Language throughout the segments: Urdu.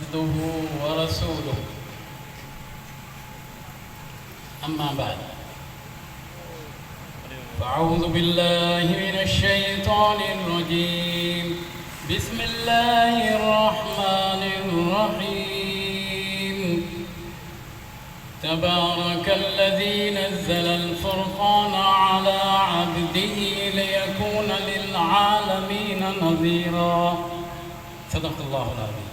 عبده ورسوله أما بعد فأعوذ بالله من الشيطان الرجيم بسم الله الرحمن الرحيم تبارك الذي نزل الفرقان على عبده ليكون للعالمين نذيرا صدق اللہ العظیم۔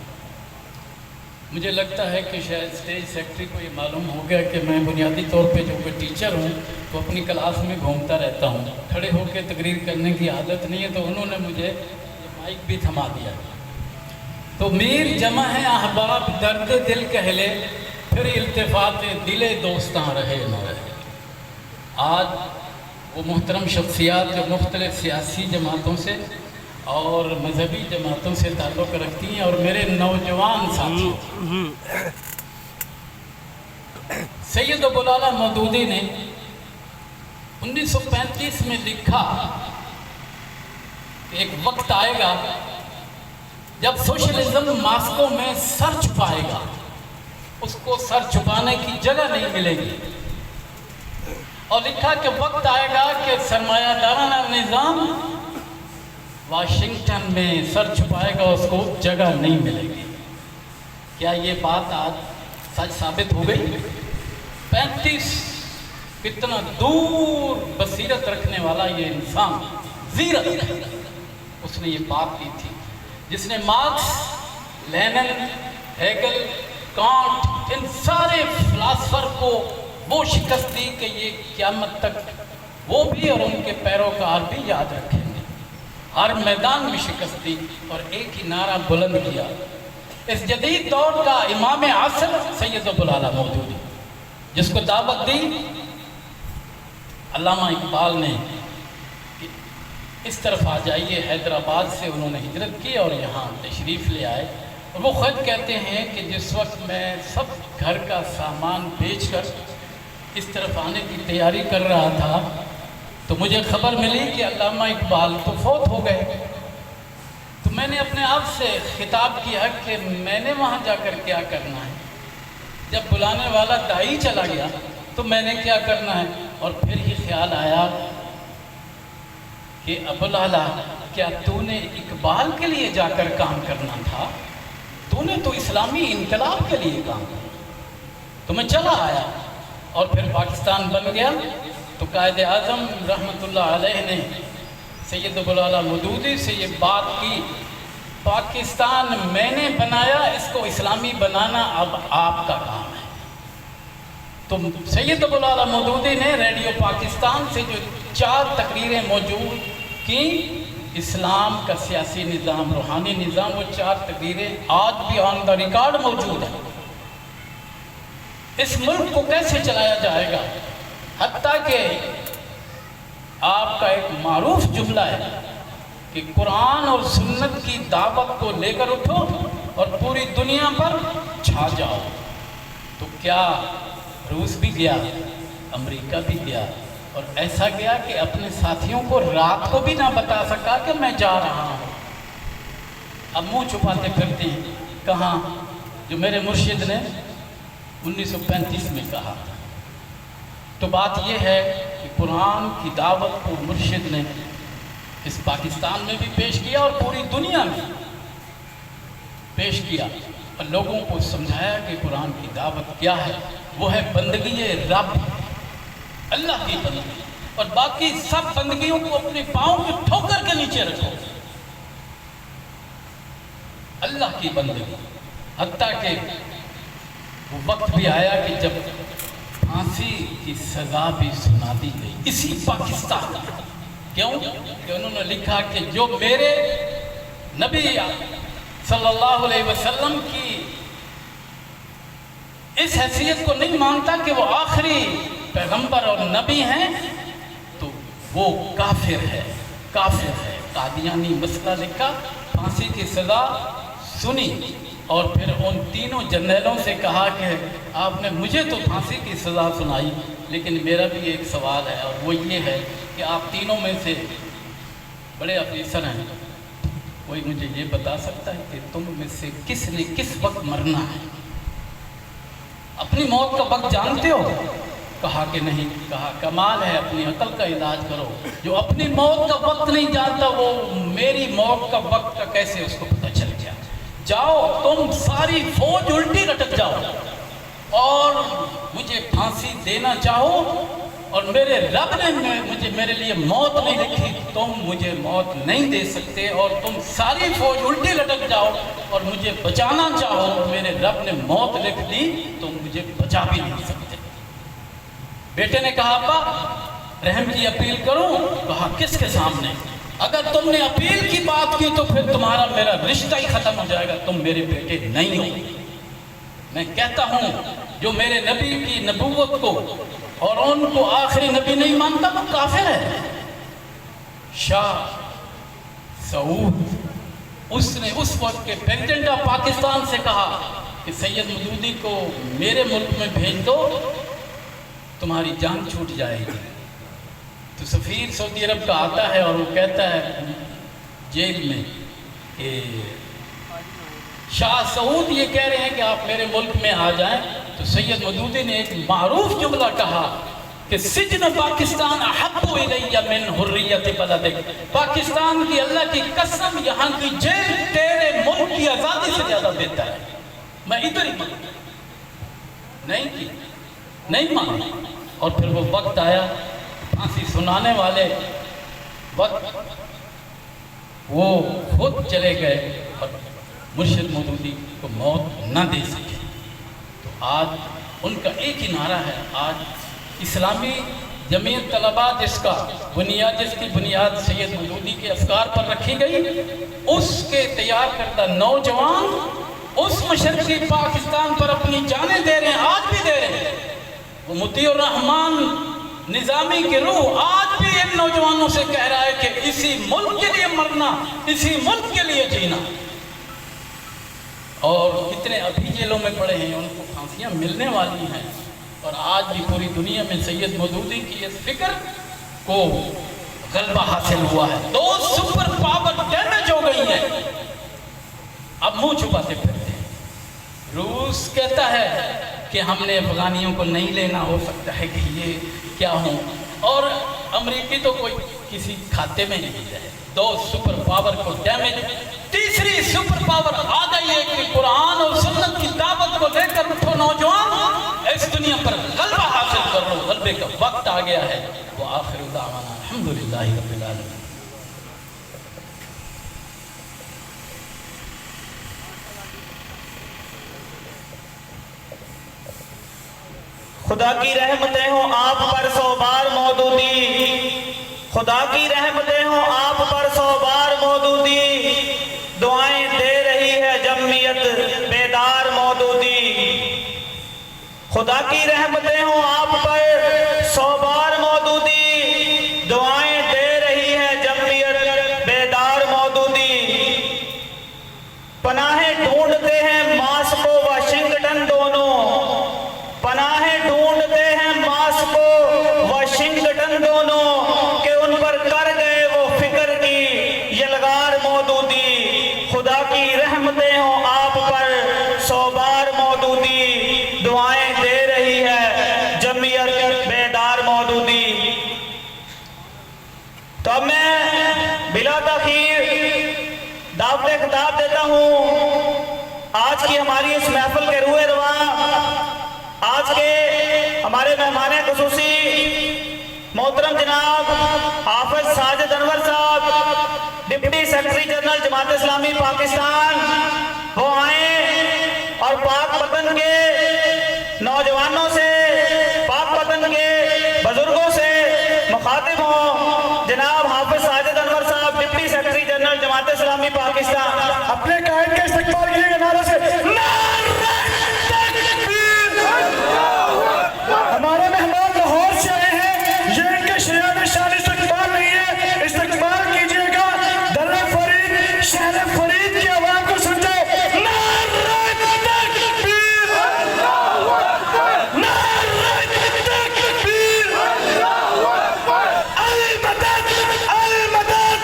مجھے لگتا ہے کہ شاید اسٹیج سیکرٹری کو یہ معلوم ہو گیا کہ میں بنیادی طور پہ جو کہ ٹیچر ہوں تو اپنی کلاس میں گھومتا رہتا ہوں، کھڑے ہو کے تقریر کرنے کی عادت نہیں ہے، تو انہوں نے مجھے یہ مائک بھی تھما دیا۔ تو میر جمع ہے احباب درد دل کہہ لے، پھر التفات دل دوستاں رہے نہ رہے۔ آج وہ محترم شخصیات جو مختلف سیاسی جماعتوں سے اور مذہبی جماعتوں سے تعلق رکھتی ہیں اور میرے نوجوان ساتھی سید ابوالعلا مودودی نے 1935 میں لکھا کہ ایک وقت آئے گا جب سوشلزم ماسکو میں سر چھپائے گا، اس کو سر چھپانے کی جگہ نہیں ملے گی، اور لکھا کہ وقت آئے گا کہ سرمایہ دارانہ نظام واشنگٹن میں سر چھپائے گا، اس کو جگہ نہیں ملے گی۔ کیا یہ بات آج سچ ثابت ہو گئی؟ 35 کتنا دور بصیرت رکھنے والا یہ انسان زیرت ہے، اس نے یہ بات کی تھی جس نے مارکس، لینن، ہیگل، کانٹ، ان سارے فلاسفر کو وہ شکست دی کہ یہ قیامت تک وہ بھی اور ان کے پیروکار بھی یاد رکھیں گے۔ ہر میدان میں شکست دی اور ایک ہی نعرہ بلند کیا۔ اس جدید دور کا امام عصر سید ابوالعلا مودودی، جس کو دعوت دی علامہ اقبال نے کہ اس طرف آ جائیے، حیدرآباد سے انہوں نے ہجرت کی اور یہاں تشریف لے آئے، اور وہ خود کہتے ہیں کہ جس وقت میں سب گھر کا سامان بیچ کر اس طرف آنے کی تیاری کر رہا تھا تو مجھے خبر ملی کہ علامہ اقبال تو فوت ہو گئے۔ تو میں نے اپنے آپ سے خطاب کیا کہ میں نے وہاں جا کر کیا کرنا ہے؟ جب بلانے والا دائی چلا گیا تو میں نے کیا کرنا ہے؟ اور پھر ہی خیال آیا کہ ابوالعلا کیا تو نے اقبال کے لیے جا کر کام کرنا تھا؟ تو نے تو اسلامی انقلاب کے لیے کام کرنا۔ تو میں چلا آیا اور پھر پاکستان بن گیا۔ تو قائد اعظم رحمۃ اللہ علیہ نے سید ابوالعلا مودودی سے یہ بات کی، پاکستان میں نے بنایا، اس کو اسلامی بنانا اب آپ کا کام ہے۔ تو سید ابوالعلا مودودی نے ریڈیو پاکستان سے جو 4 تقریریں موجود کی، اسلام کا سیاسی نظام، روحانی نظام، وہ 4 تقریریں آج بھی آن دا ریکارڈ موجود ہیں۔ اس ملک کو کیسے چلایا جائے گا، حتیٰ کہ آپ کا ایک معروف جملہ ہے کہ قرآن اور سنت کی دعوت کو لے کر اٹھو اور پوری دنیا پر چھا جاؤ۔ تو کیا روس بھی گیا، امریکہ بھی گیا، اور ایسا گیا کہ اپنے ساتھیوں کو رات کو بھی نہ بتا سکا کہ میں جا رہا ہوں۔ اب منہ چھپاتے پھرتے ہیں۔ کہاں؟ جو میرے مرشد نے 1935 میں کہا تھا۔ تو بات یہ ہے کہ قرآن کی دعوت کو مرشد نے اس پاکستان میں بھی پیش کیا اور پوری دنیا میں پیش کیا، اور لوگوں کو سمجھایا کہ قرآن کی دعوت کیا ہے۔ وہ ہے بندگی رب، اللہ کی بندگی، اور باقی سب بندگیوں کو اپنے پاؤں کے ٹھوکر کے نیچے رکھو، اللہ کی بندگی۔ حتیٰ کہ وہ وقت بھی آیا کہ جب پھانسی کی سزا بھی سنا دی گئی اسی پاکستان میں۔ کیوں؟ کہ انہوں نے لکھا کہ جو میرے نبی صلی اللہ علیہ وسلم کی اس حیثیت کو نہیں مانتا کہ وہ آخری پیغمبر اور نبی ہیں، تو وہ کافر ہے، کافر ہے۔ قادیانی مسئلہ لکھا، پھانسی کی سزا سنی، اور پھر ان تینوں جرنیلوں سے کہا کہ آپ نے مجھے تو پھانسی کی سزا سنائی، لیکن میرا بھی ایک سوال ہے، اور وہ یہ ہے کہ آپ تینوں میں سے بڑے افسر ہیں، وہ کوئی مجھے یہ بتا سکتا ہے کہ تم میں سے کس نے کس وقت مرنا ہے؟ اپنی موت کا وقت جانتے ہو؟ کہا کہ نہیں۔ کہا کمال ہے، اپنی عقل کا علاج کرو۔ جو اپنی موت کا وقت نہیں جانتا وہ میری موت کا وقت کا کیسے اس کو پتہ چل گیا؟ جاؤ تم ساری فوج الٹی لٹک جاؤ اور مجھے پھانسی دینا چاہو، اور میرے رب نے مجھے میرے لیے موت نہیں لکھی، تم مجھے موت نہیں دے سکتے، اور تم ساری فوج الٹی لٹک جاؤ اور مجھے بچانا چاہو، اور میرے رب نے موت لکھ دی، تم مجھے بچا بھی نہیں سکتے۔ بیٹے نے کہا ابا رحم کی اپیل کروں؟ کہا کس کے سامنے؟ اگر تم نے اپیل کی بات کی تو پھر تمہارا میرا رشتہ ہی ختم ہو جائے گا، تم میرے بیٹے نہیں ہو۔ میں کہتا ہوں جو میرے نبی کی نبوت کو اور ان کو آخری نبی نہیں مانتا وہ کافر ہے۔ شاہ سعود اس نے اس وقت کے پریزیڈنٹ آف پاکستان سے کہا کہ سید مودودی کو میرے ملک میں بھیج دو، تمہاری جان چھوٹ جائے گی۔ تو سفیر سعودی عرب کا آتا ہے اور وہ کہتا ہے جیل میں کہ شاہ سعود یہ کہہ رہے ہیں کہ آپ میرے ملک میں آ جائیں۔ تو سید مودودی نے ایک معروف جملہ کہا کہ سجن پاکستان احب الی من حریت بلدک، پاکستان کی اللہ کی قسم یہاں کی جیل تیرے ملک کی آزادی سے زیادہ بہتر ہے، میں ادھر ہی نہیں مانا۔ اور پھر وہ وقت آیا پھانسی سنانے والے وقت وہ خود چلے گئے اور مرشد مودودی کو موت نہ دے سکے۔ تو آج ان کا ایک ہی نعرہ ہے، آج اسلامی جمعیت طلباء جس کی بنیاد سید مودودی کے افکار پر رکھی گئی، اس کے تیار کردہ نوجوان اس مشرقی پاکستان پر اپنی جانیں دے رہے ہیں، آج بھی دے رہے ہیں۔ وہ مطیع الرحمان نظامی کی روح آج بھی ان نوجوانوں سے کہہ رہا ہے کہ اسی ملک کے لیے مرنا، اسی ملک کے لیے جینا۔ اور کتنے ابھی جیلوں میں پڑے ہیں، ان کو پھانسیاں ملنے والی ہیں، اور آج بھی پوری دنیا میں سید مودودی کی اس فکر کو غلبہ حاصل ہوا ہے۔ دو سپر پاور ڈیمیج ہو گئی ہیں، اب منہ چھپاتے پھرتے ہیں۔ روس کہتا ہے کہ ہم نے افغانیوں کو نہیں لینا، ہو سکتا ہے کہ یہ کیا ہوں، اور امریکی تو کوئی کسی کھاتے میں نہیں جائے۔ دو سپر پاور کو ڈیمیج، تیسری سپر پاور آ گئی ہے کہ قرآن اور سنت کی دعوت کو لے کر اٹھو نوجوان، اس دنیا پر غلبہ حاصل کر لو، غلبے کا وقت آ گیا ہے۔ وآخر دعوانا الحمدللہ رب العالمین۔ خدا کی رحمتیں ہوں آپ پر 100 بار مودودی، خدا کی رحمتیں ہوں آپ پر 100 بار مودودی، دعائیں دے رہی ہے جمعیت بیدار مودودی۔ خدا کی رحمتیں ہوں آپ پر 100 بار مودودی، دعائیں دے رہی ہے جمعیت بیدار مودودی۔ پناہیں ڈھونڈتے ہیں ماسکو واشنگٹن دونوں، پناہیں ڈھونڈتے ہیں ماسکو واشنگٹن دونوں، کہ ان پر کر گئے وہ فکر کی یلغار مودودی۔ خدا کی رحمتیں ہوں آپ پر 100 بار مودودی، دعائیں دے رہی ہے جمعیت بیدار مودودی۔ تو اب میں بلا تاخیر دعوت خطاب دیتا ہوں آج کی ہماری اس محفل کے روح رواں، آج کے ہمارے مہمان خصوصی محترم جناب حافظ ساجد انور صاحب، deputy secretary general Jamaat Islami Pakistan, وہ آئیں اور پاک وطن کے نوجوانوں سے، پاک وطن کے بزرگوں سے مخاطب ہوں۔ جناب حافظ ساجد انور صاحب، deputy secretary general Jamaat Islami Pakistan, اپنے قائد کا استقبال کیے گا نعرے سے ہمارے مہمان لاہور سے آئے ہیں، یہ ان کے شیان شان استقبال نہیں ہے، استقبال کیجئے گا در فرید، شہر فرید کی عوام کو سمجھو، نعرہ تکبیر، نعرہ تکبیر، المدد، المدد، المدد،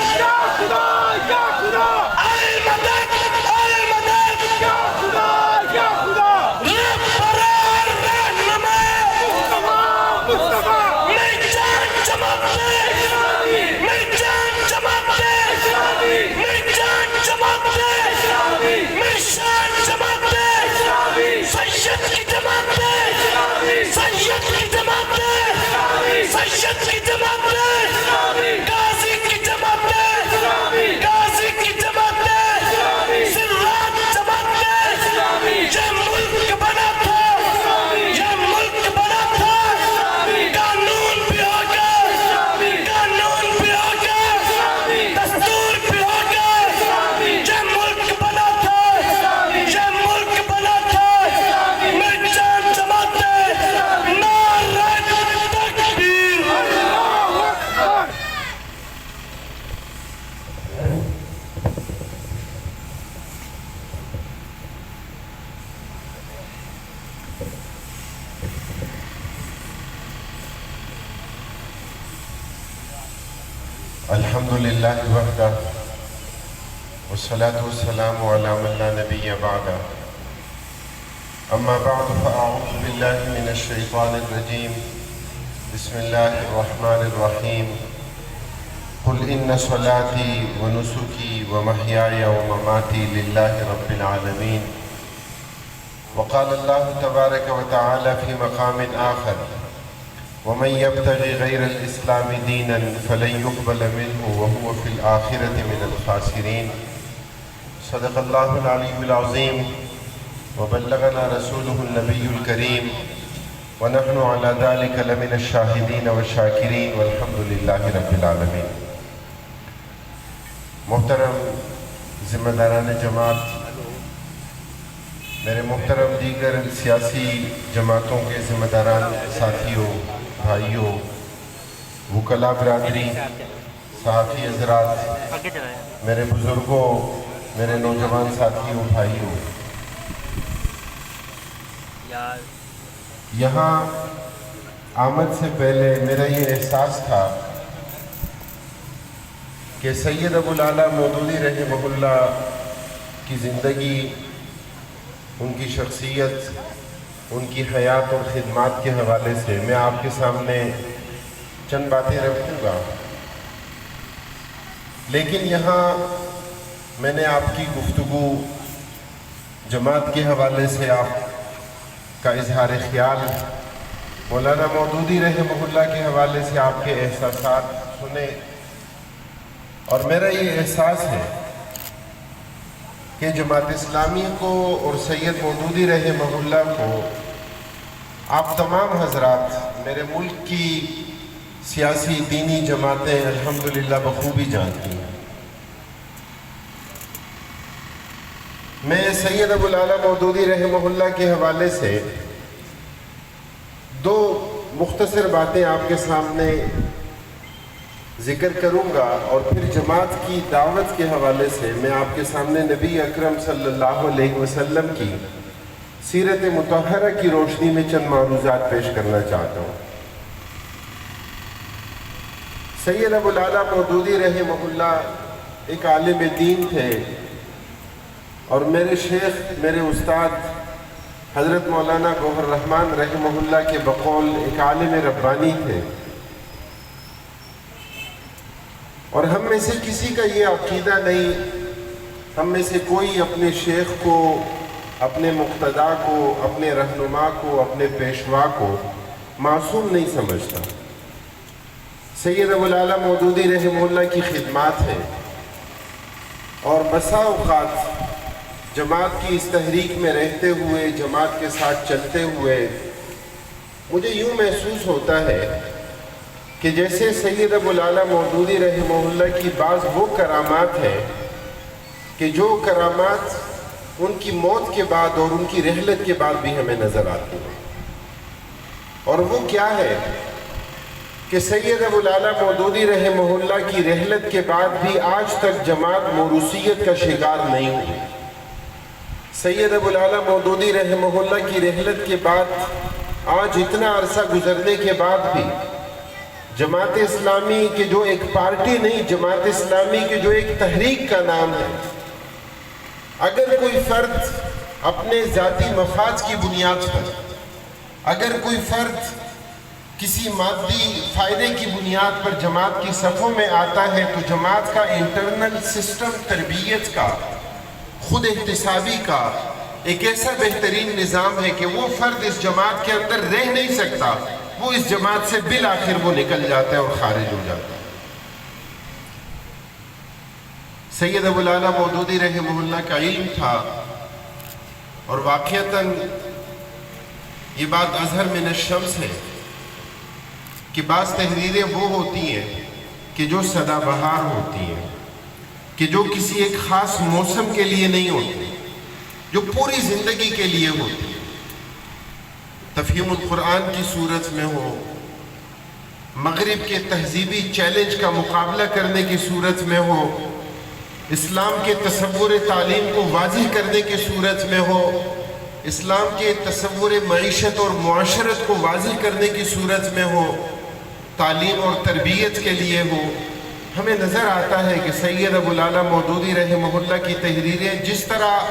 الحمد للہ وحدہ والصلاة والسلام على من لا نبی بعدہ اما بعد فاعوذ باللہ من الشیطان الرجیم بسم اللہ الرحمن الرحیم قل ان صلاتي ونسكي ومحياي ومماتي لله رب العالمين وقال الله تبارك وتعالى في مقام آخر ومن يبتغي غير الإسلام دينا فلن يقبل منه وهو في الآخرة من الخاسرين صدق الله العلي العظيم وبلغنا رسوله النبي الكريم ونحن على ذلك لمن الشاهدين والشاكرين والحمد لله رب العالمين. محترم ذمہ داران جماعت، میرے محترم دیگر سیاسی جماعتوں کے ذمہ داران ساتھیوں، بھائیوں، وکلاء برادری، صحافی حضرات، میرے بزرگوں، میرے نوجوان ساتھیوں، بھائیوں، یہاں آمد سے پہلے میرا یہ احساس تھا کہ سید ابوالعلا مودودی رحمہ اللہ کی زندگی، ان کی شخصیت، ان کی حیات اور خدمات کے حوالے سے میں آپ کے سامنے چند باتیں رکھوں گا، لیکن یہاں میں نے آپ کی گفتگو جماعت کے حوالے سے آپ کا اظہار خیال، مولانا مودودی رحمہ اللہ کے حوالے سے آپ کے احساسات سنے، اور میرا یہ احساس ہے کہ جماعت اسلامی کو اور سید مودودی رحمہ اللہ کو آپ تمام حضرات، میرے ملک کی سیاسی دینی جماعتیں الحمدللہ بخوبی جانتی ہیں. میں سید ابوالعلا مودودی رحمہ اللہ کے حوالے سے دو مختصر باتیں آپ کے سامنے ذکر کروں گا، اور پھر جماعت کی دعوت کے حوالے سے میں آپ کے سامنے نبی اکرم صلی اللہ علیہ وسلم کی سیرت مطہرہ کی روشنی میں چند معروضات پیش کرنا چاہتا ہوں. سید ابوالعلا مودودی رحمہ اللہ ایک عالم دین تھے، اور میرے شیخ، میرے استاد حضرت مولانا گوہر رحمان رحمہ اللہ کے بقول ایک عالم ربانی تھے، اور ہم میں سے کسی کا یہ عقیدہ نہیں، ہم میں سے کوئی اپنے شیخ کو، اپنے مقتدا کو، اپنے رہنما کو، اپنے پیشوا کو معصوم نہیں سمجھتا. سید ابوالعلا مودودی رحمہ اللہ کی خدمات ہیں، اور بسا اوقات جماعت کی اس تحریک میں رہتے ہوئے، جماعت کے ساتھ چلتے ہوئے مجھے یوں محسوس ہوتا ہے کہ جیسے سید ابوالعلا مودودی رحمہ اللہ کی بعض وہ کرامات ہیں کہ جو کرامات ان کی موت کے بعد اور ان کی رحلت کے بعد بھی ہمیں نظر آتی ہیں. اور وہ کیا ہے کہ سید ابوالعلا مودودی رحمہ اللہ کی رحلت کے بعد بھی آج تک جماعت موروثیت کا شکار نہیں ہوئی. سید ابوالعلا مودودی رحمہ اللہ کی رحلت کے بعد آج اتنا عرصہ گزرنے کے بعد بھی جماعت اسلامی کے جو ایک پارٹی نہیں، جماعت اسلامی کے جو ایک تحریک کا نام ہے، اگر کوئی فرد اپنے ذاتی مفاد کی بنیاد پر، اگر کوئی فرد کسی مادی فائدے کی بنیاد پر جماعت کی صفوں میں آتا ہے، تو جماعت کا انٹرنل سسٹم تربیت کا، خود احتسابی کا ایک ایسا بہترین نظام ہے کہ وہ فرد اس جماعت کے اندر رہ نہیں سکتا، وہ اس جماعت سے بالآخر وہ نکل جاتا ہے اور خارج ہو جاتا ہے. سید ابوالعلا مودودی رحمہ اللہ کا علم تھا، اور واقعتاً یہ بات اظہر من الشمس ہے کہ بعض تحریریں وہ ہوتی ہیں کہ جو سدا بہار ہوتی ہیں، کہ جو کسی ایک خاص موسم کے لیے نہیں ہوتی، جو پوری زندگی کے لیے ہوتی. تفہیم القرآن کی صورت میں ہو، مغرب کے تہذیبی چیلنج کا مقابلہ کرنے کی صورت میں ہو، اسلام کے تصور تعلیم کو واضح کرنے کی صورت میں ہو، اسلام کے تصور معیشت اور معاشرت کو واضح کرنے کی صورت میں ہو، تعلیم اور تربیت کے لیے ہو، ہمیں نظر آتا ہے کہ سید ابو العلا مودودی رحمہ اللہ کی تحریریں جس طرح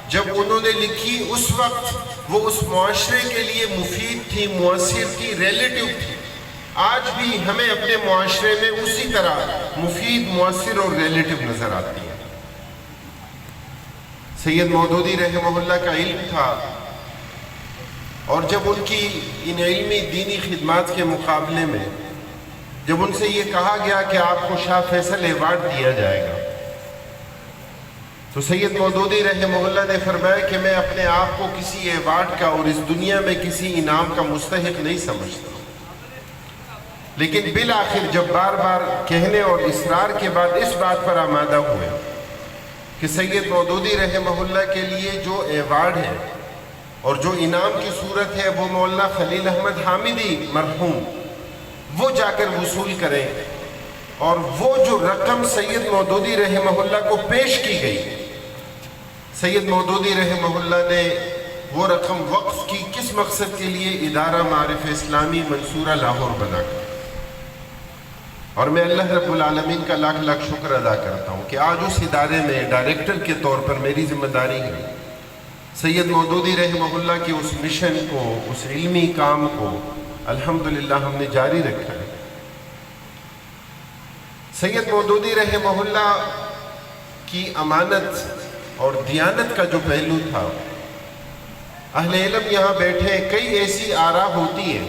جب انہوں نے لکھی اس وقت وہ اس معاشرے کے لیے مفید تھی، مؤثر تھی، ریلیٹیو تھی، آج بھی ہمیں اپنے معاشرے میں اسی طرح مفید، مؤثر اور ریلیٹیو نظر آتی ہے۔ سید مودودی رحمہ اللہ کا علم تھا، اور جب ان کی ان علمی دینی خدمات کے مقابلے میں جب ان سے یہ کہا گیا کہ آپ کو شاہ فیصل ایوارڈ دیا جائے گا، تو سید مودودی رحمہ اللہ نے فرمایا کہ میں اپنے آپ کو کسی ایوارڈ کا اور اس دنیا میں کسی انعام کا مستحق نہیں سمجھتا، لیکن بالآخر جب بار بار کہنے اور اصرار کے بعد اس بات پر آمادہ ہوئے کہ سید مودودی رحمہ اللہ کے لیے جو ایوارڈ ہے اور جو انعام کی صورت ہے وہ مولانا خلیل احمد حامدی مرحوم وہ جا کر وصول کریں، اور وہ جو رقم سید مودودی رحمہ اللہ کو پیش کی گئی، سید مودودی رحمہ اللہ نے وہ رقم وقف کی کس مقصد کے لیے؟ ادارہ معارف اسلامی منصورہ لاہور بنا کر۔ اور میں اللہ رب العالمین کا لاکھ لاکھ شکر ادا کرتا ہوں کہ آج اس ادارے میں ڈائریکٹر کے طور پر میری ذمہ داری ہے سید مودودی رحمہ اللہ کے اس مشن کو، اس علمی کام کو الحمدللہ ہم نے جاری رکھا ہے۔ سید مودودی رحمہ اللہ کی امانت اور دیانت کا جو پہلو تھا، اہل علم یہاں بیٹھے، کئی ایسی آراء ہوتی ہے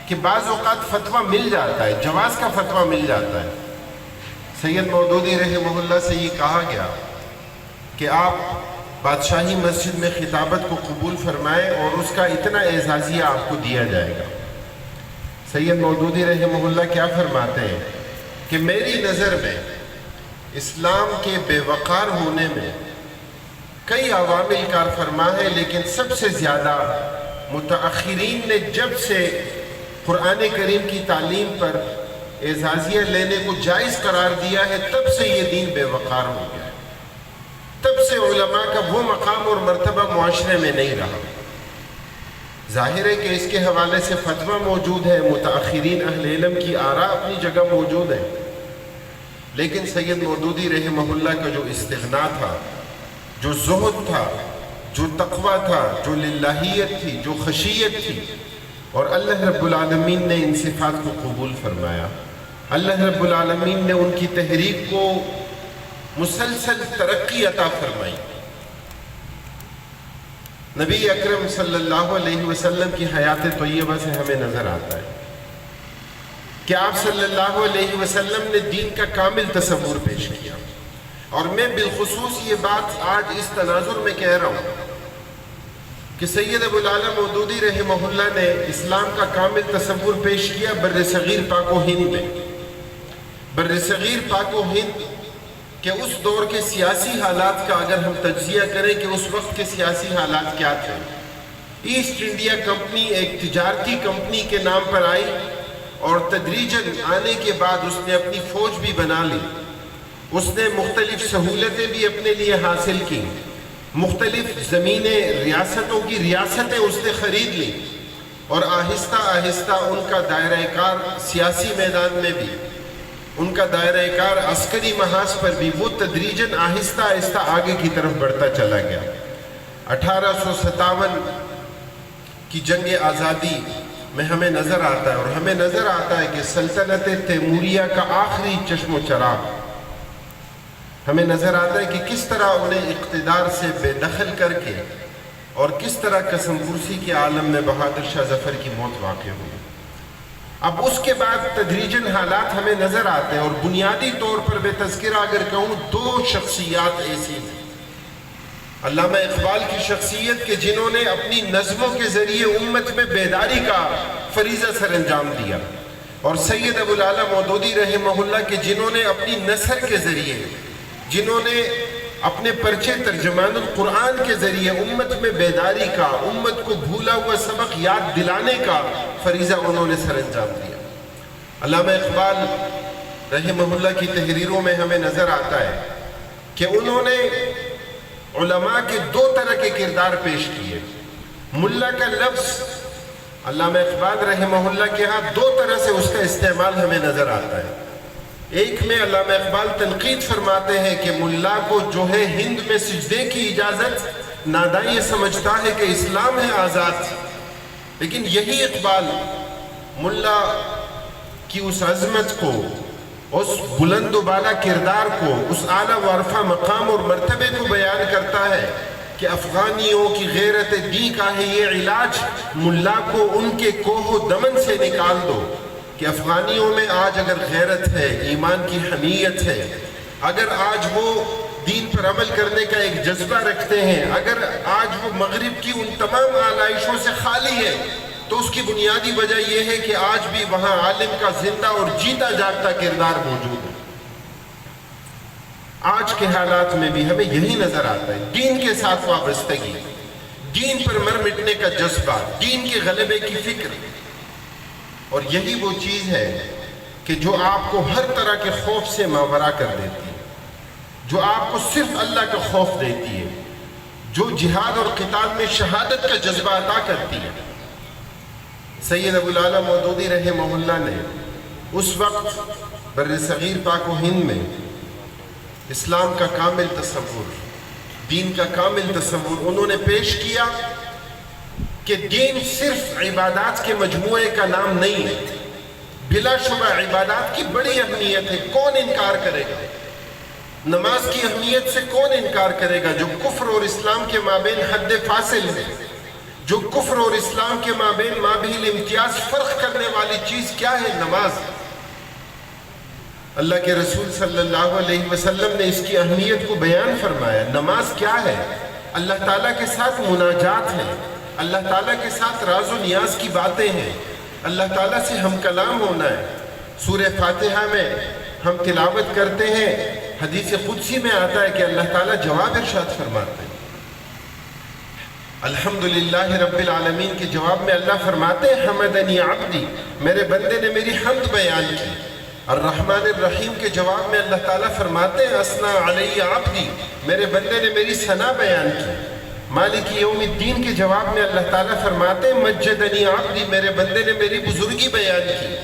کہ بعض اوقات فتویٰ مل جاتا ہے، جواز کا فتویٰ مل جاتا ہے۔ سید مودودی رحمہ اللہ سے یہ کہا گیا کہ آپ بادشاہی مسجد میں خطابت کو قبول فرمائیں اور اس کا اتنا اعزازیہ آپ کو دیا جائے گا۔ سید مودودی رحمہ اللہ کیا فرماتے ہیں کہ میری نظر میں اسلام کے بے وقار ہونے میں کئی عوامل کار فرما ہے، لیکن سب سے زیادہ متاخرین نے جب سے قرآن کریم کی تعلیم پر اعزازیہ لینے کو جائز قرار دیا ہے تب سے یہ دین بے وقار ہو گیا ہے، تب سے علماء کا وہ مقام اور مرتبہ معاشرے میں نہیں رہا۔ ظاہر ہے کہ اس کے حوالے سے فتویٰ موجود ہے، متاخرین اہل علم کی آراء اپنی جگہ موجود ہے، لیکن سید مودودی رحمہ اللہ کا جو استغنا تھا، جو زہد تھا، جو تقویٰ تھا، جو للہیت تھی، جو خشیت تھی، اور اللہ رب العالمین نے ان صفات کو قبول فرمایا۔ اللہ رب العالمین نے ان کی تحریک کو مسلسل ترقی عطا فرمائی۔ نبی اکرم صلی اللہ علیہ وسلم کی حیات طیبہ سے ہمیں نظر آتا ہے کہ آپ صلی اللہ علیہ وسلم نے دین کا کامل تصور پیش کیا، اور میں بالخصوص یہ بات آج اس تناظر میں کہہ رہا ہوں کہ سید ابو العلا مودودی رحمہ اللہ نے اسلام کا کامل تصور پیش کیا بر صغیر پاک و ہند میں، بر صغیر پاک و ہند کہ اس دور کے سیاسی حالات کا اگر ہم تجزیہ کریں کہ اس وقت کے سیاسی حالات کیا تھے۔ ایسٹ انڈیا کمپنی ایک تجارتی کمپنی کے نام پر آئی، اور تدریجاً آنے کے بعد اس نے اپنی فوج بھی بنا لی، اس نے مختلف سہولتیں بھی اپنے لیے حاصل کی، مختلف زمینیں، ریاستوں کی ریاستیں اس نے خرید لی، اور آہستہ آہستہ ان کا دائرہ کار سیاسی میدان میں بھی، ان کا دائرہ کار عسکری محاذ پر بھی وہ تدریجاً آہستہ آہستہ آگے کی طرف بڑھتا چلا گیا۔ 1857 کی جنگ آزادی میں ہمیں نظر آتا ہے، اور ہمیں نظر آتا ہے کہ سلطنت تیموریہ کا آخری چشم و چراغ ہمیں نظر آتا ہے کہ کس طرح انہیں اقتدار سے بے دخل کر کے اور کس طرح قسم پرسی کے عالم میں بہادر شاہ ظفر کی موت واقع ہوئی۔ اب اس کے بعد تدریجاً حالات ہمیں نظر آتے ہیں، اور بنیادی طور پر بے تذکرہ اگر کہوں دو شخصیات ایسی ہیں، علامہ اقبال کی شخصیت کے جنہوں نے اپنی نظموں کے ذریعے امت میں بیداری کا فریضہ سر انجام دیا، اور سید ابو العلا مودودی رحمہ اللہ کے جنہوں نے اپنی نثر کے ذریعے، جنہوں نے اپنے پرچے ترجمان القرآن کے ذریعے امت میں بیداری کا، امت کو بھولا ہوا سبق یاد دلانے کا فریضہ انہوں نے سر انجام دیا۔ علامہ اقبال رحمہ اللہ کی تحریروں میں ہمیں نظر آتا ہے کہ انہوں نے علماء کے دو طرح کے کردار پیش کیے. ملا کا لفظ علامہ اقبال رحمہ اللہ کے ہاں دو طرح سے اس کا استعمال ہمیں نظر آتا ہے. ایک میں علامہ اقبال تنقید فرماتے ہیں کہ ملا کو جو ہے ہند میں سجدے کی اجازت، نادان یہ سمجھتا ہے کہ اسلام ہے آزاد. لیکن یہی اقبال ملا کی اس عظمت کو، اس بلند و بالا کردار کو، اس اعلیٰ و عرفہ مقام اور مرتبے کو بیان کرتا ہے کہ افغانیوں کی غیرت دین کا ہے یہ علاج، ملا کو ان کے کوہ و دمن سے نکال دو. کہ افغانیوں میں آج اگر غیرت ہے، ایمان کی حمیت ہے، اگر آج وہ دین پر عمل کرنے کا ایک جذبہ رکھتے ہیں، اگر آج وہ مغرب کی ان تمام آلائشوں سے خالی ہے، تو اس کی بنیادی وجہ یہ ہے کہ آج بھی وہاں عالم کا زندہ اور جیتا جاگتا کردار موجود ہے. آج کے حالات میں بھی ہمیں یہی نظر آتا ہے، دین کے ساتھ وابستگی، دین پر مر مٹنے کا جذبہ، دین کے غلبے کی فکر. اور یہی وہ چیز ہے کہ جو آپ کو ہر طرح کے خوف سے ماورا کر دیتی ہے، جو آپ کو صرف اللہ کا خوف دیتی ہے، جو جہاد اور قتال میں شہادت کا جذبہ عطا کرتی ہے. سید ابو العالیٰ مودودی رحمہ اللہ نے اس وقت بر صغیر پاک و ہند میں اسلام کا کامل تصور، دین کا کامل تصور انہوں نے پیش کیا کہ دین صرف عبادات کے مجموعے کا نام نہیں ہے. بلا شبہ عبادات کی بڑی اہمیت ہے، کون انکار کرے گا؟ نماز کی اہمیت سے کون انکار کرے گا؟ جو کفر اور اسلام کے مابین حد فاصل ہے، جو کفر اور اسلام کے مابین مابین امتیاز فرق کرنے والی چیز کیا ہے؟ نماز. اللہ کے رسول صلی اللہ علیہ وسلم نے اس کی اہمیت کو بیان فرمایا. نماز کیا ہے؟ اللہ تعالیٰ کے ساتھ مناجات ہے، اللہ تعالیٰ کے ساتھ راز و نیاز کی باتیں ہیں، اللہ تعالیٰ سے ہم کلام ہونا ہے. سورہ فاتحہ میں ہم تلاوت کرتے ہیں، حدیث قدسی میں آتا ہے کہ اللہ تعالیٰ جواب ارشاد فرماتے ہیں. الحمدللہ رب العالمین کے جواب میں اللہ فرماتے ہیں حمدنی عبدی، میرے بندے نے میری حمد بیان کی. الرحمن الرحیم کے جواب میں اللہ تعالیٰ فرماتے ہیں اسنا علی عبدی، میرے بندے نے میری ثنا بیان کی. مالک یوم الدین کے جواب میں اللہ تعالیٰ فرماتے ہیں مجدنی عبدی، میرے بندے نے میری بزرگی بیان کی.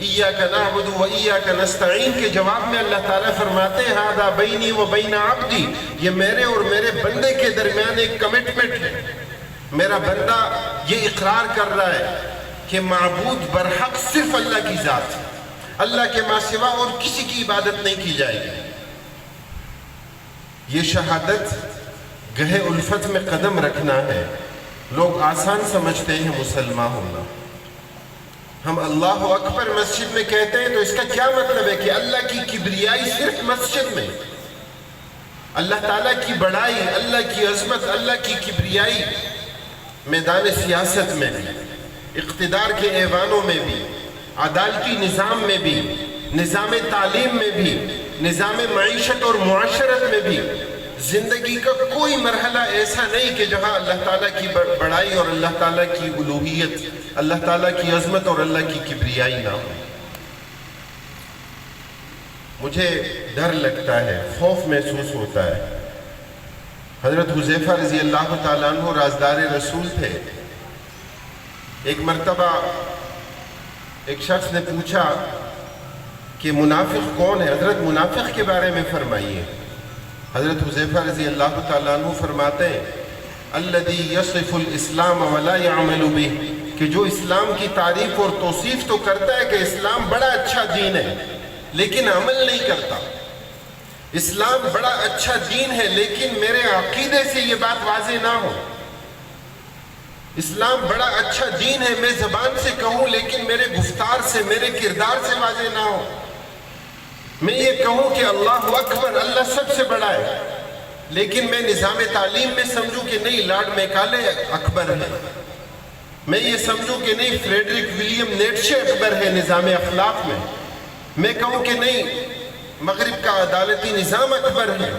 ایاک نعبد و ایاک نستعین کے جواب میں اللہ تعالیٰ فرماتے ہیں ھذا بینی و بین عبدی، یہ میرے اور میرے بندے کے درمیان ایک کمٹمنٹ ہے. میرا بندہ یہ اقرار کر رہا ہے کہ معبود برحق صرف اللہ کی ذات ہے، اللہ کے ماں سوا اور کسی کی عبادت نہیں کی جائے گی. یہ شہادت گہے الفت میں قدم رکھنا ہے. لوگ آسان سمجھتے ہیں مسلمان ہونا. ہم اللہ اکبر مسجد میں کہتے ہیں تو اس کا کیا مطلب ہے کہ اللہ کی کبریائی صرف مسجد میں، اللہ تعالیٰ کی بڑائی، اللہ کی عظمت، اللہ کی کبریائی میدان سیاست میں بھی، اقتدار کے ایوانوں میں بھی، عدالتی نظام میں بھی، نظام تعلیم میں بھی، نظام معیشت اور معاشرت میں بھی. زندگی کا کوئی مرحلہ ایسا نہیں کہ جہاں اللہ تعالیٰ کی بڑائی اور اللہ تعالیٰ کی الوہیت، اللہ تعالیٰ کی عظمت اور اللہ کی کبریائی نہ ہو. مجھے ڈر لگتا ہے، خوف محسوس ہوتا ہے. حضرت حذیفہ رضی اللہ تعالیٰ عنہ رازدار رسول تھے. ایک مرتبہ ایک شخص نے پوچھا کہ منافق کون ہے؟ حضرت منافق کے بارے میں فرمائیے. حضرت حذیفہ رضی اللہ تعالیٰ عنہ فرماتے ہیں الذی یصف الاسلام ولا يعمل به، کہ جو اسلام کی تعریف اور توصیف تو کرتا ہے کہ اسلام بڑا اچھا دین ہے لیکن عمل نہیں کرتا. اسلام بڑا اچھا دین ہے لیکن میرے عقیدے سے یہ بات واضح نہ ہو. اسلام بڑا اچھا دین ہے، میں زبان سے کہوں لیکن میرے گفتار سے، میرے کردار سے واضح نہ ہو. میں یہ کہوں کہ اللہ اکبر، اللہ سب سے بڑا ہے، لیکن میں نظام تعلیم میں سمجھوں کہ نہیں لارڈ میکالے اکبر ہے، میں یہ سمجھوں کہ نہیں فریڈرک ولیم نیٹشے اکبر ہے نظام اخلاق میں، میں کہوں کہ نہیں مغرب کا عدالتی نظام اکبر ہے.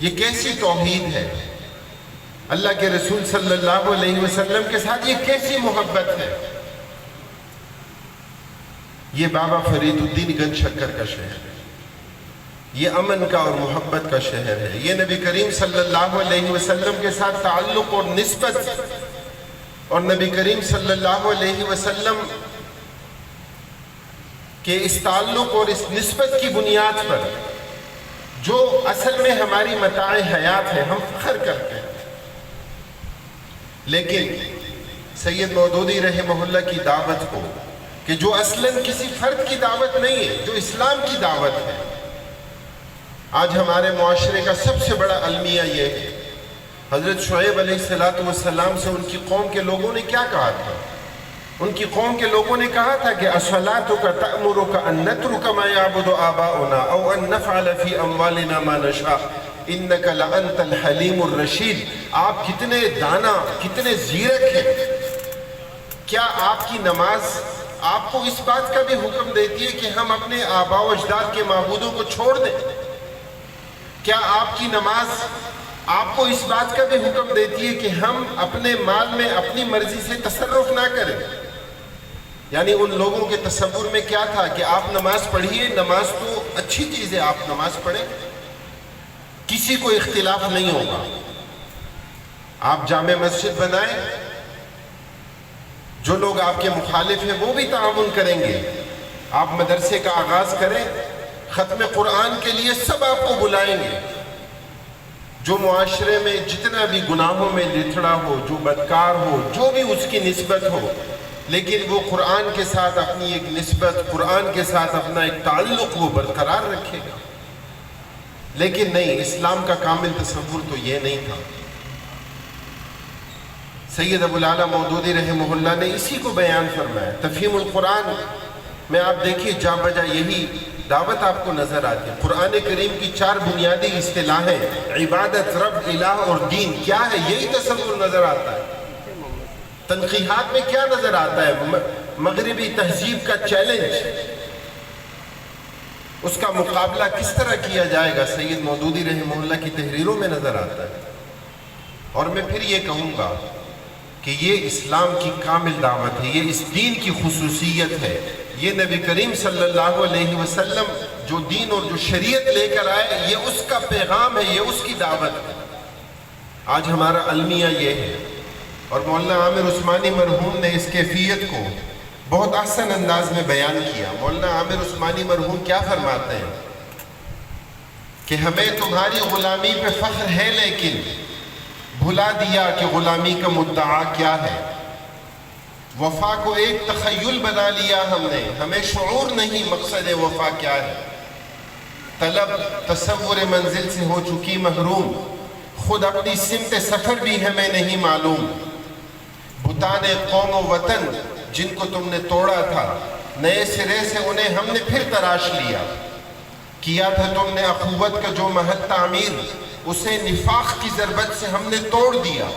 یہ کیسی توحید ہے؟ اللہ کے رسول صلی اللہ علیہ وسلم کے ساتھ یہ کیسی محبت ہے؟ یہ بابا فرید الدین گنج شکر کا شہر ہے. یہ امن کا اور محبت کا شہر ہے. یہ نبی کریم صلی اللہ علیہ وسلم کے ساتھ تعلق اور نسبت، اور نبی کریم صلی اللہ علیہ وسلم کہ اس تعلق اور اس نسبت کی بنیاد پر جو اصل میں ہماری متاع حیات ہے ہم فخر کرتے ہیں. لیکن سید مودودی رحمہ اللہ کی دعوت کو، کہ جو اصلاً کسی فرد کی دعوت نہیں ہے، جو اسلام کی دعوت ہے، آج ہمارے معاشرے کا سب سے بڑا المیہ یہ ہے. حضرت شعیب علیہ السلام سے ان کی قوم کے لوگوں نے کیا کہا تھا؟ ان کی قوم کے لوگوں نے کہا تھا کہ اَصَلَاتُكَ تَأْمُرُكَ أَن نَتْرُكَ مَا يَعْبُدُ آبَاؤُنَا أَوْ أَن نَفْعَلَ فِي أَمْوَالِنَا مَا نَشَاءُ إِنَّكَ لَأَنْتَ الْحَلِيمُ الرَّشِيدُ. آپ کتنے دانا، کتنے زیرک ہیں. کیا آپ کی نماز آپ کو اس بات کا بھی حکم دیتی ہے کہ ہم اپنے آباء و اجداد کے معبودوں کو چھوڑ دیں؟ کیا آپ کی نماز آپ کو اس بات کا بھی حکم دیتی ہے کہ ہم اپنے مال میں اپنی مرضی سے تصرف نہ کریں؟ یعنی ان لوگوں کے تصور میں کیا تھا کہ آپ نماز پڑھیے، نماز تو اچھی چیز ہے، آپ نماز پڑھیں، کسی کو اختلاف نہیں ہوگا. آپ جامع مسجد بنائیں، جو لوگ آپ کے مخالف ہیں وہ بھی تعاون کریں گے. آپ مدرسے کا آغاز کریں، ختم قرآن کے لیے سب آپ کو بلائیں گے. جو معاشرے میں جتنا بھی گناہوں میں لتھڑا ہو، جو بدکار ہو، جو بھی اس کی نسبت ہو، لیکن وہ قرآن کے ساتھ اپنی ایک نسبت، قرآن کے ساتھ اپنا ایک تعلق وہ برقرار رکھے گا. لیکن نہیں، اسلام کا کامل تصور تو یہ نہیں تھا. سید ابو العلا مودودی رحمہ اللہ نے اسی کو بیان فرمایا. تفہیم القرآن میں آپ دیکھیے جا بجا یہی دعوت آپ کو نظر آتی ہے. قرآن کریم کی 4 بنیادی اصطلاحیں، عبادت، رب، الہ اور دین، کیا ہے یہی تصور نظر آتا ہے. تنقیحات میں کیا نظر آتا ہے؟ مغربی تہذیب کا چیلنج، اس کا مقابلہ کس طرح کیا جائے گا، سید مودودی رحمہ اللہ کی تحریروں میں نظر آتا ہے. اور میں پھر یہ کہوں گا کہ یہ اسلام کی کامل دعوت ہے، یہ اس دین کی خصوصیت ہے. یہ نبی کریم صلی اللہ علیہ وسلم جو دین اور جو شریعت لے کر آئے، یہ اس کا پیغام ہے، یہ اس کی دعوت ہے. آج ہمارا المیہ یہ ہے. اور مولانا عامر عثمانی مرحوم نے اس کیفیت کو بہت احسن انداز میں بیان کیا. مولانا عامر عثمانی مرحوم کیا فرماتے ہیں کہ ہمیں تمہاری غلامی پہ فخر ہے، لیکن بھلا دیا کہ غلامی کا مدعا کیا ہے. وفا کو ایک تخیل بنا لیا ہم نے، ہمیں شعور نہیں مقصد وفا کیا ہے. طلب تصور منزل سے ہو چکی محروم، خود اپنی سمت سفر بھی ہمیں نہیں معلوم. بتانے قوم و وطن جن کو تم نے توڑا تھا، نئے سرے سے انہیں ہم نے پھر تراش لیا. کیا تھا تم نے اخوت کا جو محل تعمیر، اسے نفاق کی ضربت سے ہم نے توڑ دیا.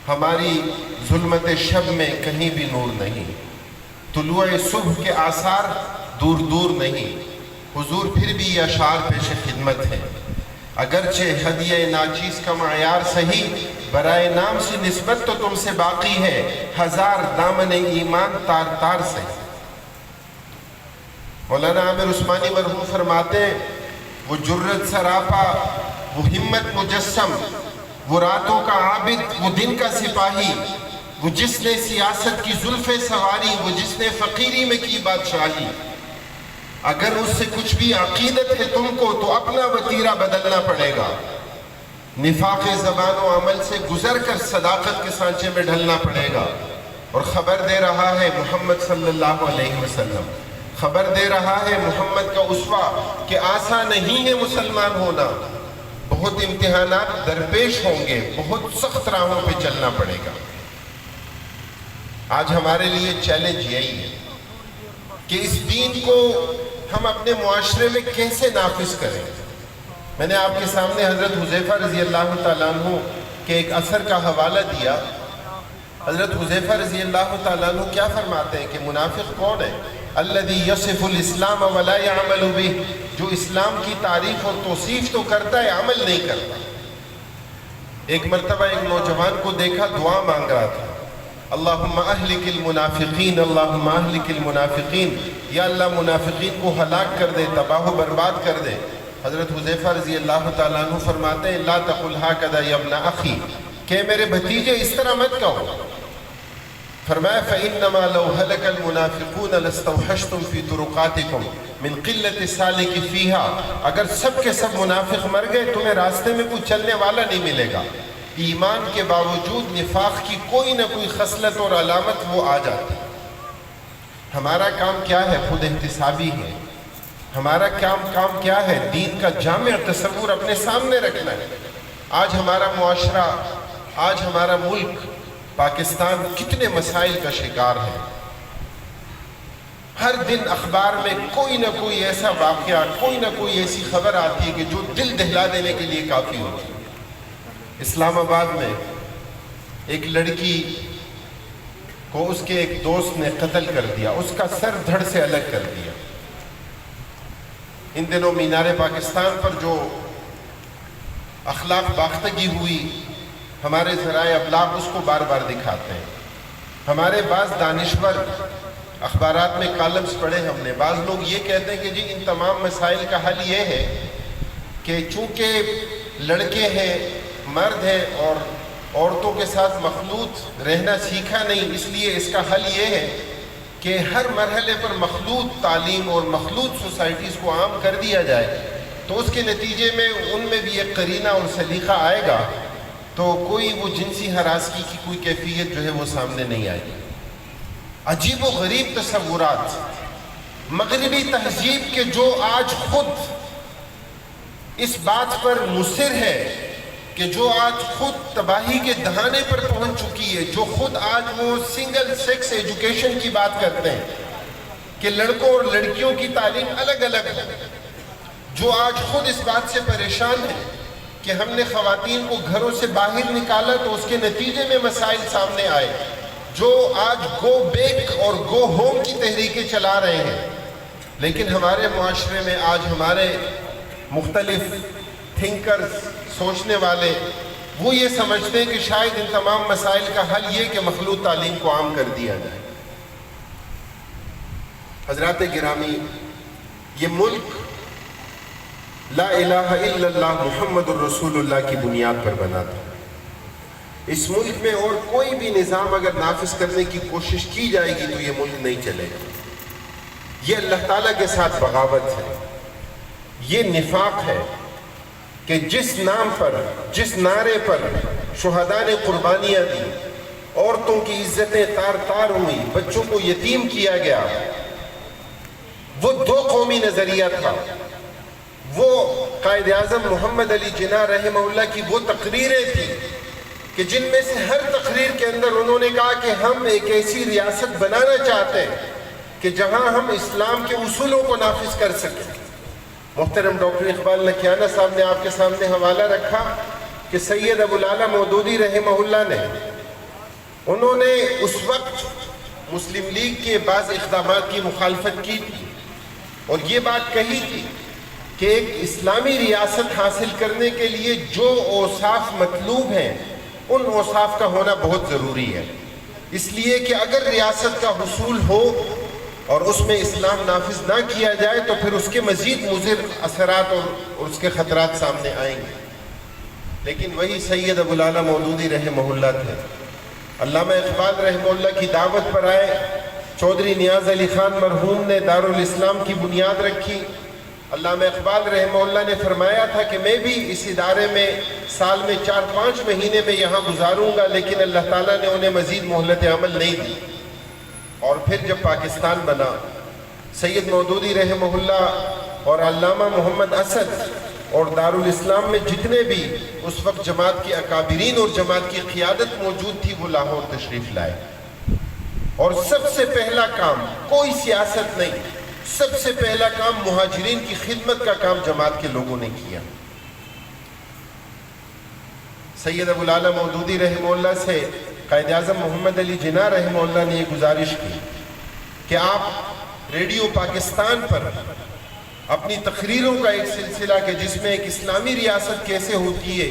ہماری ظلمت شب میں کہیں بھی نور نہیں، طلوع صبح کے آثار دور دور نہیں. حضور پھر بھی یہ اشعار پیش خدمت ہے. اگرچہ ہدیہ ناچیز کا معیار صحیح، برائے نام سے نسبت تو تم سے باقی ہے، ہزار دامن ایمان تار تار سے. مولانا عامر عثمانی مرحوم فرماتے ہیں، وہ جرت سراپا، وہ ہمت مجسم، وہ راتوں کا عابد، وہ دن کا سپاہی، وہ جس نے سیاست کی زلفیں سواری، وہ جس نے فقیری میں کی بادشاہی. اگر اس سے کچھ بھی عقیدت ہے تم کو تو اپنا وتیرہ بدلنا پڑے گا. نفاق زبان و عمل سے گزر کر صداقت کے سانچے میں ڈھلنا پڑے گا. اور خبر دے رہا ہے محمد صلی اللہ علیہ وسلم، خبر دے رہا ہے محمد کا اسوہ کہ آسان نہیں ہے مسلمان ہونا. بہت امتحانات درپیش ہوں گے، بہت سخت راہوں پہ چلنا پڑے گا. آج ہمارے لیے چیلنج یہی ہے کہ اس دین کو ہم اپنے معاشرے میں کیسے نافذ کریں. میں نے آپ کے سامنے حضرت حذیفہ رضی اللہ تعالیٰ عنہ کے ایک اثر کا حوالہ دیا. حضرت حذیفہ رضی اللہ تعالیٰ عنہ کیا فرماتے ہیں کہ منافق کون ہے؟ الذی یصف الاسلام ولا یعمل بہ، جو اسلام کی تعریف اور توصیف تو کرتا ہے، عمل نہیں کرتا. ایک مرتبہ ایک نوجوان کو دیکھا دعا مانگ رہا تھا. اللہم اہلک المنافقین، اللہم اہلک المنافقین، یا اللہ منافقین کو ہلاک کر دے، تباہ و برباد کر دے۔ حضرت حذیفہ رضی اللہ تعالیٰ عنہ فرماتے ہیں لا تقل ہکذا یا ابن اخی، کہ میرے بھتیجے اس طرح مت کہو۔ فرمایا فإنما لو هلك المنافقون لاستوحشتم في طرقاتكم من قلة السالك فيها، اگر سب کے سب منافق مر گئے تمہیں راستے میں کوئی چلنے والا نہیں ملے گا۔ ایمان کے باوجود نفاق کی کوئی نہ کوئی خصلت اور علامت وہ آ جاتی۔ ہمارا کام کیا ہے؟ خود احتسابی ہے۔ ہمارا کام کیا ہے؟ دین کا جامع تصور اپنے سامنے رکھنا ہے۔ آج ہمارا معاشرہ، آج ہمارا ملک پاکستان کتنے مسائل کا شکار ہے۔ ہر دن اخبار میں کوئی نہ کوئی ایسا واقعہ، کوئی نہ کوئی ایسی خبر آتی ہے کہ جو دل دہلا دینے کے لیے کافی ہوتی ہے۔ اسلام آباد میں ایک لڑکی کو اس کے ایک دوست نے قتل کر دیا، اس کا سر دھڑ سے الگ کر دیا۔ ان دنوں مینار پاکستان پر جو اخلاق باختگی ہوئی، ہمارے ذرائع ابلاغ اس کو بار بار دکھاتے ہیں۔ ہمارے بعض دانشور اخبارات میں کالمز پڑھے ہم نے، بعض لوگ یہ کہتے ہیں کہ جی ان تمام مسائل کا حل یہ ہے کہ چونکہ لڑکے ہیں، مرد ہیں اور عورتوں کے ساتھ مخلوط رہنا سیکھا نہیں، اس لیے اس کا حل یہ ہے کہ ہر مرحلے پر مخلوط تعلیم اور مخلوط سوسائٹیز کو عام کر دیا جائے، تو اس کے نتیجے میں ان میں بھی ایک قرینہ اور سلیقہ آئے گا، تو کوئی وہ جنسی ہراسگی کی کوئی کیفیت جو ہے وہ سامنے نہیں آئے گی۔ عجیب و غریب تصورات مغربی تہذیب کے جو آج خود اس بات پر مصر ہے کہ جو آج خود تباہی کے دہانے پر پہنچ چکی ہے، جو خود آج وہ سنگل سیکس ایجوکیشن کی بات کرتے ہیں کہ لڑکوں اور لڑکیوں کی تعلیم الگ الگ ہے، جو آج خود اس بات سے پریشان ہے کہ ہم نے خواتین کو گھروں سے باہر نکالا تو اس کے نتیجے میں مسائل سامنے آئے، جو آج گو بیک اور گو ہوم کی تحریکیں چلا رہے ہیں، لیکن ہمارے معاشرے میں آج ہمارے مختلف تھنکرز، سوچنے والے، وہ یہ سمجھتے ہیں کہ شاید ان تمام مسائل کا حل یہ کہ مخلوط تعلیم کو عام کر دیا جائے۔ حضرات گرامی، یہ ملک لا الہ الا اللہ محمد الرسول اللہ کی بنیاد پر بنا تھا۔ اس ملک میں اور کوئی بھی نظام اگر نافذ کرنے کی کوشش کی جائے گی تو یہ ملک نہیں چلے گا۔ یہ اللہ تعالیٰ کے ساتھ بغاوت ہے، یہ نفاق ہے کہ جس نام پر، جس نعرے پر شہداء نے قربانیاں دی، عورتوں کی عزتیں تار تار ہوئی، بچوں کو یتیم کیا گیا، وہ دو قومی نظریہ تھا۔ وہ قائد اعظم محمد علی جناح رحمہ اللہ کی وہ تقریریں تھیں کہ جن میں سے ہر تقریر کے اندر انہوں نے کہا کہ ہم ایک ایسی ریاست بنانا چاہتے ہیں کہ جہاں ہم اسلام کے اصولوں کو نافذ کر سکیں۔ محترم ڈاکٹر اقبال لکھیانہ صاحب نے آپ کے سامنے حوالہ رکھا کہ سید ابو العلا مودودی رحمہ اللہ نے، انہوں نے اس وقت مسلم لیگ کے بعض اقدامات کی مخالفت کی تھی اور یہ بات کہی تھی کہ ایک اسلامی ریاست حاصل کرنے کے لیے جو اوصاف مطلوب ہیں ان اوصاف کا ہونا بہت ضروری ہے، اس لیے کہ اگر ریاست کا حصول ہو اور اس میں اسلام نافذ نہ کیا جائے تو پھر اس کے مزید مضر اثرات اور اس کے خطرات سامنے آئیں گے۔ لیکن وہی سید ابو العلا مودودی رحمہ اللہ تھے، علامہ اقبال رحمہ اللہ کی دعوت پر آئے، چودھری نیاز علی خان مرحوم نے دارالاسلام کی بنیاد رکھی۔ علامہ اقبال رحمہ اللہ نے فرمایا تھا کہ میں بھی اس ادارے میں سال میں 4-5 مہینے میں یہاں گزاروں گا، لیکن اللہ تعالیٰ نے انہیں مزید مہلت عمل نہیں دی۔ اور پھر جب پاکستان بنا، سید مودودی رحمہ اللہ اور علامہ محمد اسد اور دارالاسلام میں جتنے بھی اس وقت جماعت کے اکابرین اور جماعت کی قیادت موجود تھی وہ لاہور تشریف لائے، اور سب سے پہلا کام، کوئی سیاست نہیں، سب سے پہلا کام مہاجرین کی خدمت کا کام جماعت کے لوگوں نے کیا۔ سید ابو العلا مودودی رحمہ اللہ سے قائد اعظم محمد علی جناح رحمہ اللہ نے یہ گزارش کی کہ آپ ریڈیو پاکستان پر اپنی تقریروں کا ایک سلسلہ کہ جس میں ایک اسلامی ریاست کیسے ہوتی ہے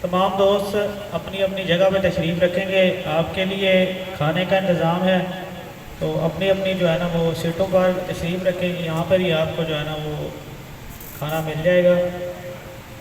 تمام دوست اپنی اپنی جگہ پہ تشریف رکھیں گے. آپ کے لیے کھانے کا انتظام ہے تو اپنی اپنی جو ہے نا وہ سیٹوں پر تشریف رکھیں. یہاں پر ہی آپ کو جو ہے نا وہ کھانا مل جائے گا.